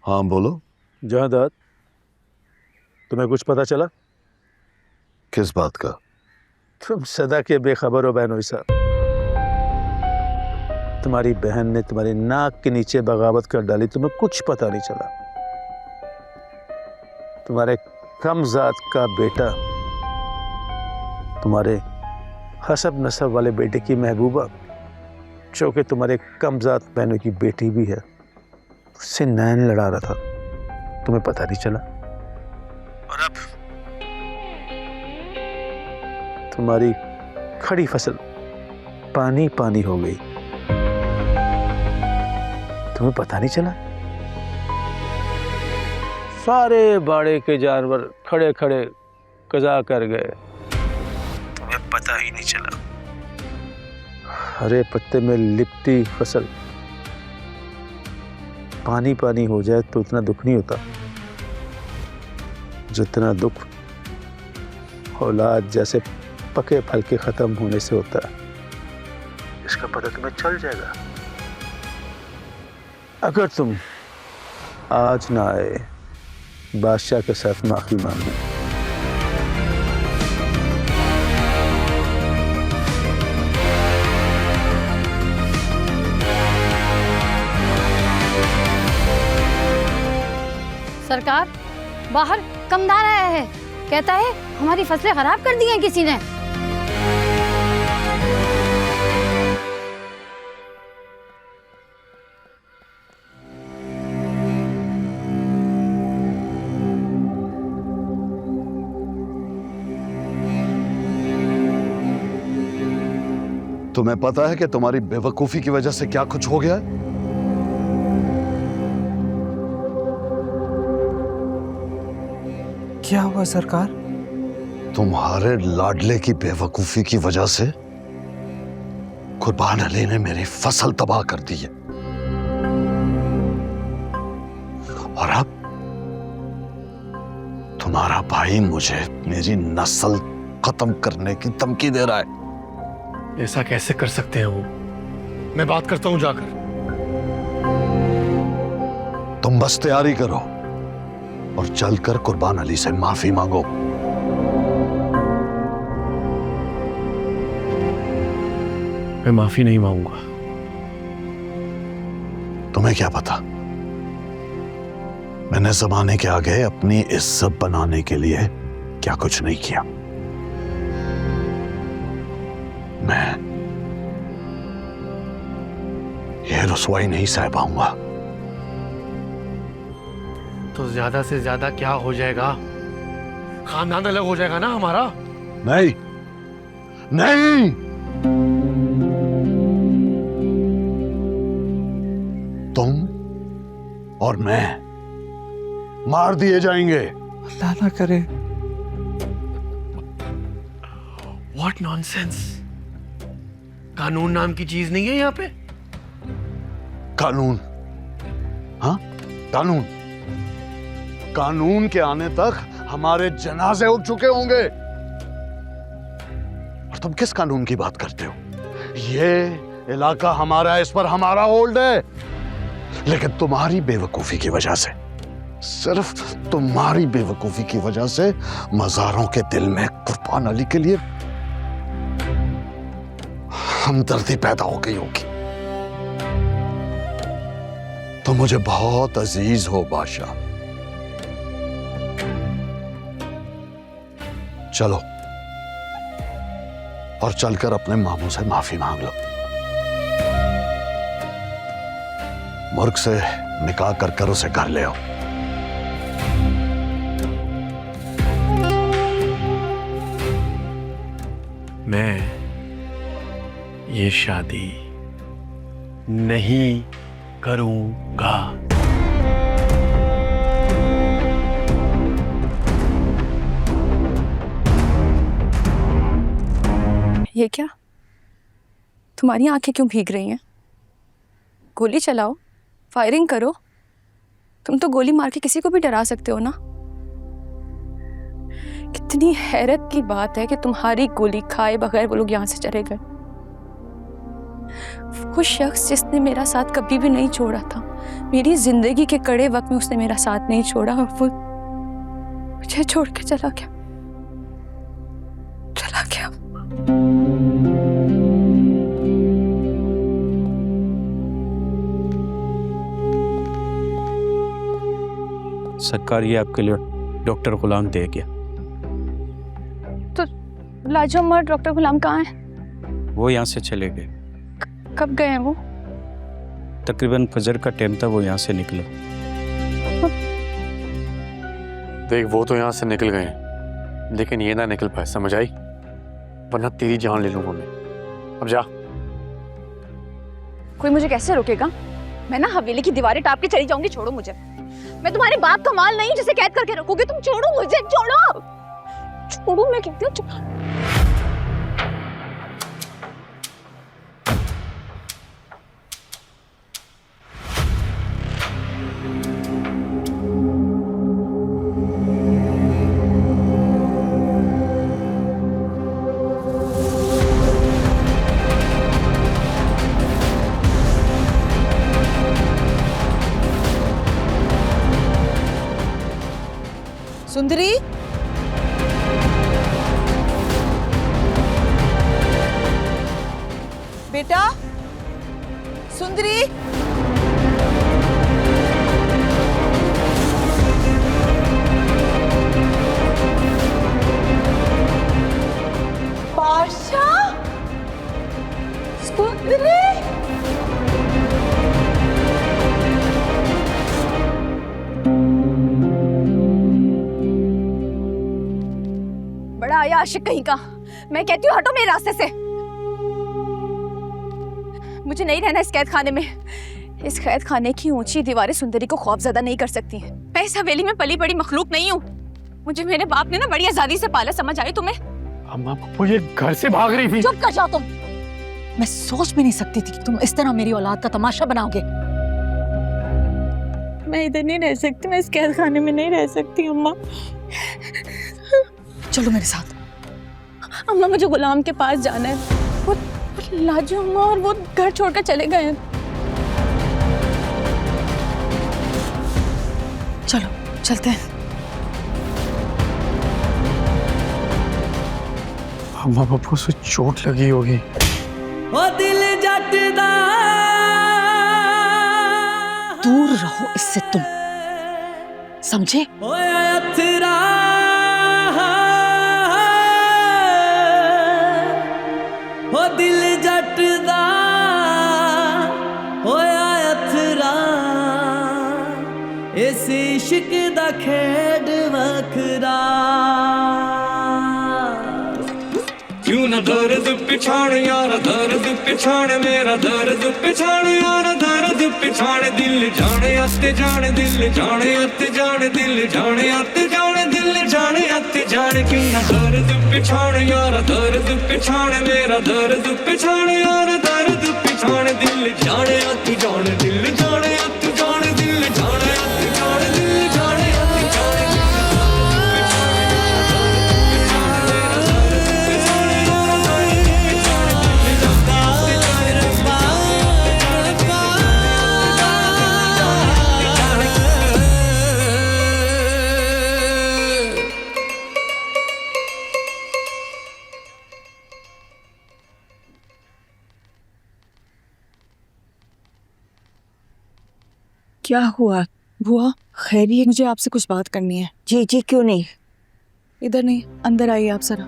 हाँ बोलो। जहादात, तुम्हें कुछ पता चला? किस बात का? तुम सदा के बेखबर हो बहनोई साहब। तुम्हारी बहन ने तुम्हारी नाक के नीचे बगावत कर डाली, तुम्हें कुछ पता नहीं चला। तुम्हारे कमजात का बेटा तुम्हारे हसब नसब वाले बेटे की महबूबा, जो कि तुम्हारे कमजात बहनों की बेटी भी है, उससे नैन लड़ा रहा था, तुम्हें पता नहीं चला। और अब तुम्हारी खड़ी फसल पानी पानी हो गई, तुम्हें पता नहीं चला। सारे बाड़े के जानवर खड़े खड़े कज़ा कर गए, तुम्हें पता ही नहीं चला। हरे पत्ते में लिपटी फसल पानी पानी हो जाए तो इतना दुख नहीं होता जितना दुख औलाद जैसे पके फल के खत्म होने से होता है। इसका पता तुम्हें चल जाएगा अगर तुम आज ना आए बादशाह के साथ माफी मांगे। सरकार, बाहर कमदार आया है, कहता है हमारी फसलें खराब कर दी हैं किसी ने। तुम्हें पता है कि तुम्हारी बेवकूफी की वजह से क्या कुछ हो गया है? क्या हुआ सरकार? तुम्हारे लाडले की बेवकूफी की वजह से कुर्बान अली ने मेरी फसल तबाह कर दी है। और अब तुम्हारा भाई मुझे मेरी नस्ल खत्म करने की धमकी दे रहा है। ऐसा कैसे कर सकते हैं वो? मैं बात करता हूं जाकर। तुम बस तैयारी करो और चलकर कुर्बान अली से माफी मांगो। मैं माफी नहीं मांगूंगा। तुम्हें क्या पता, मैंने जमाने के आगे अपनी इज्जत बनाने के लिए क्या कुछ नहीं किया। मैं ये रुसवाई नहीं सह पाऊंगा। तो ज्यादा से ज्यादा क्या हो जाएगा? खानदान अलग हो जाएगा ना हमारा। नहीं नहीं, तुम और मैं मार दिए जाएंगे। अल्लाह ना करे। What nonsense! कानून नाम की चीज नहीं है यहाँ पे। कानून? हाँ, कानून। कानून के आने तक हमारे जनाजे उठ चुके होंगे। और तुम किस कानून की बात करते हो? ये इलाका हमारा है, इस पर हमारा होल्ड है। लेकिन तुम्हारी बेवकूफी की वजह से, सिर्फ तुम्हारी बेवकूफी की वजह से मज़ारों के दिल में कुर्बान अली के लिए हमदर्दी पैदा हो गई होगी। तुम मुझे बहुत अजीज हो बादशाह। चलो और चलकर अपने मामू से माफी मांग लो। मुर्ग से निकाह कर कर उसे घर ले आओ। मैं ये शादी नहीं करूंगा। ये क्या? तुम्हारी आंखें क्यों भीग रही हैं? गोली चलाओ, फायरिंग करो। तुम तो गोली मार के किसी को भी डरा सकते हो ना। कितनी हैरत की बात है कि तुम्हारी गोली खाए बगैर वो लोग यहाँ से चले गए। वो शख्स जिसने मेरा साथ कभी भी नहीं छोड़ा था, मेरी जिंदगी के कड़े वक्त में उसने मेरा साथ नहीं छोड़ा और वो मुझे छोड़ के चला गया। सरकार ये आपके लिए डॉक्टर गुलाम दे गया। तो लाजो अम्मा और डॉक्टर गुलाम कहाँ हैं? वो यहाँ से चले गए। कब गए हैं वो? तकरीबन फजर का टाइम था, वो यहाँ से निकले। देख वो तो यहाँ से निकल गए हैं, लेकिन ये ना निकल पाए, समझ आई? वरना तेरी जान ले लूंगा मैं। अब जा। कोई मुझे कैसे रोकेगा? मैं ना हवेली की दीवारें टाप के चली जाऊंगी। छोड़ो मुझे। मैं तुम्हारे बाप का माल नहीं जिसे कैद करके रखोगे तुम। छोड़ो मुझे, छोड़ो छोड़ो, मैं कहती हूँ। सुंदरी, बेटा सुंदरी, बादशाह, सुंदरी। बड़ा आया आशिक कहीं का। मैं कहती हूँ हटो मेरे रास्ते से। मुझे नहीं रहना इस कैद खाने में। इस कैद खाने की ऊंची दीवारें सुंदरी को खौफजदा नहीं कर सकती हैं। मैं इस हवेली में पली बड़ी मखलूक नहीं हूँ। मुझे मेरे बाप ने ना बड़ी आजादी से पाला, समझ आई तुम्हें? अम्मा पप्पू ये घर से भाग रही थी। चुप कर जाओ तुम। मैं सोच भी नहीं सकती थी कि तुम इस तरह मेरी औलाद का तमाशा बनाओगे। मैं इधर नहीं रह सकती, मैं इस कैद खाने में नहीं रह सकती अम्मा। चलो मेरे साथ। अम्मा मुझे गुलाम के पास जाना है। वो लाजो अम्मा और वो घर छोड़कर चले गए हैं। चलो चलते हैं। अम्मा पप्पू से चोट लगी होगी। दूर रहो इससे तुम, समझे? दिल जटदा होया अथरा इस इश्क दा खेड वखरा क्यों ना दर्द पिछाड़ यार दर्द पिछाड़ मेरा दर्द पिछाड़ यार दर्द पिछाड़ दिल जाने अते जाने दिल जाने अते जाने दिल जाने अते जाने दिल जाने अते जाने क्यों ना दर्द पिछाड़ यार दर्द पिछाड़ मेरा दर्द पिछाड़ यार दर्द पिछाड़ दिल जाने अते जाने दिल जाने अते जाने दिल जाने अते जाने दिल जाने अते जाने क्या हुआ बुआ? खैरियत? मुझे आपसे कुछ बात करनी है। जी जी, क्यों नहीं। इधर नहीं, अंदर आइए आप जरा।